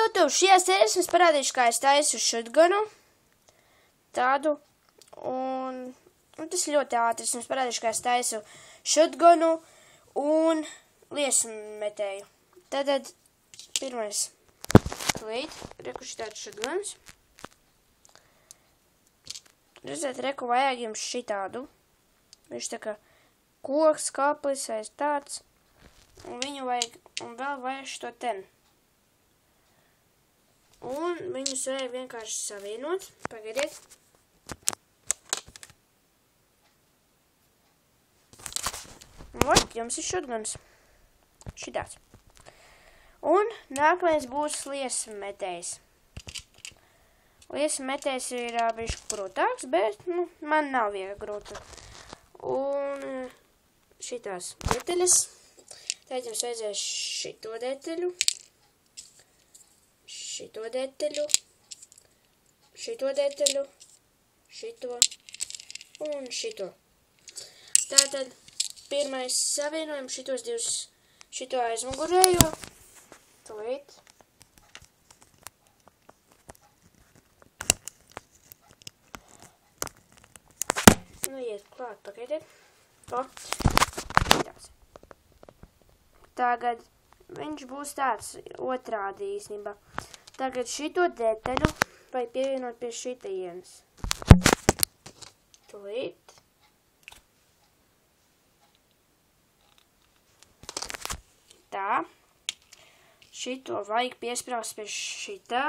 YouTube! Šajā sērijā es parādīšu, kā es taisu shotgunu. Tādu. Un tas ļoti ātri. Es jums parādīšu, kā es taisu shotgunu un liesmetēju. Tātad, pirmais klīt. Reku šitāds shotguns. Redzēt, reku vajag jums šitādu. Viņš tā kā koks, kaplis, aiz tāds. Un viņu vajag, un vēl vajag šito ten. Un viņus vajag vienkārši savienot. Pagaidiet. Vot, jums ir shotguns. Šitāds. Un nākamais būs liesmetējs. Liesmetējs ir bišķi grūtāks, bet, man nav viegli grūti. Un šitās detaļas. Tad jums vajadzēs šito detaļu. Šito detaļu, šito un šito. Tātad pirmais savienojam šitos divus, šito aizmugurējo. Tūlīt. Iet klāt, pagaidiet. Tagad viņš būs tāds otrādi īstenībā. Tagad šito detaļu vajag pievienot pie šitajienas. Tūlīt. Tā. Šito vajag piesprāst pie šitā.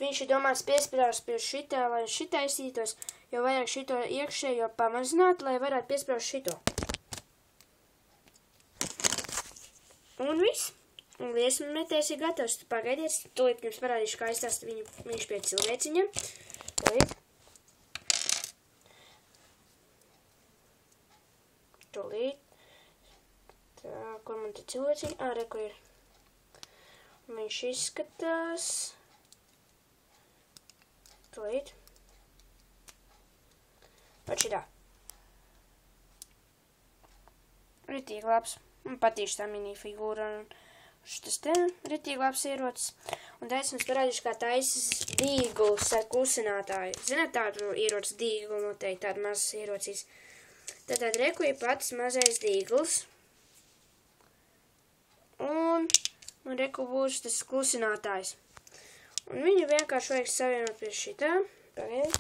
Viņš ir domāts piesprāst pie šitā, lai šitā izsītos, jo vajag šito iekšējo pamazināt, lai varētu piesprāst šito. Un viss. Un liesmetējs ir gatavs. Pagaidiet, tūlīt jums parādīšu, kā izstāst viņš pie cilvēciņa. Tūlīt. Tūlīt. Tā, kur man te cilvēciņa? Re, kur ir. Viņš izskatās. Tūlīt. Ot šitā. Ritīgi labs. Man patīk tā minifigūra un šitas te ritīgi labs ierocis. Un tā es jums parādīšu, kā taisas dīguls ar klusinātāju. Zināt tādu ierocis dīgulu noteikti, tādu mazas ierocīs. Tātad reku ir pats mazais dīguls. Un reku būs tas klusinātājs. Un viņu vienkārši vajag savienot pie šitā. Pagaidiet.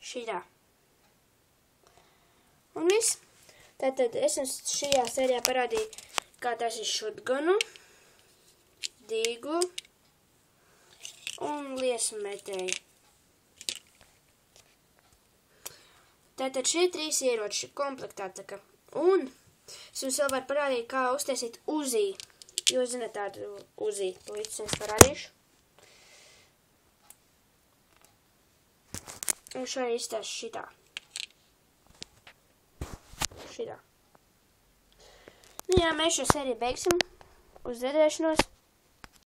Šitā. Un viss. Tātad es jums šajā sērijā parādīju, kā tas ir shotgunu, dīglu un liesmetēju. Tātad šie trīs ieroči komplektā taka. Un es jums vēl varu parādīt, kā uztaisīt uzī. Jo zināt tādu uzī. Līdz jums parādīšu. Un šo izstāšu šitā. Šitā. Jā, mēs šo sēriju beigsim. Uz redzēšanos.